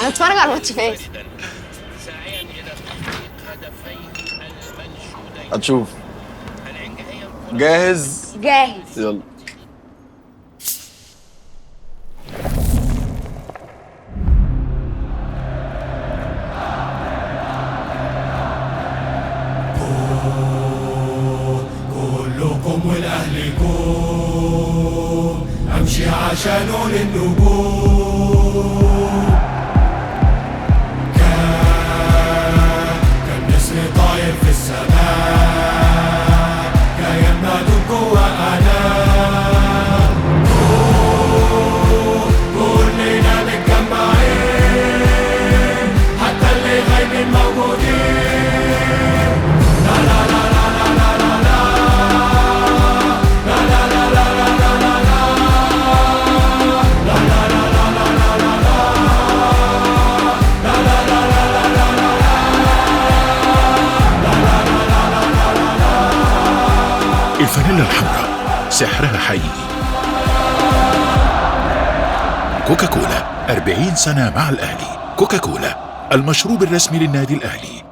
هنتفرج على الماتش فين؟ هتشوف. جاهز؟ جاهز. يلا. كلكم والأهلكم أمشي عشانه للنجوم. كان نسر طاير في السماء كأننا دول جوا أنا. كلنا متجمعين حتى اللي غايبين موجودين. لا لا لا لا لا لا لا لا لا لا لا لا لا الفانيلا الحمراء سحرها حقيقي. كوكاكولا 40 سنة مع الأهلي. كوكاكولا المشروب الرسمي للنادي الأهلي.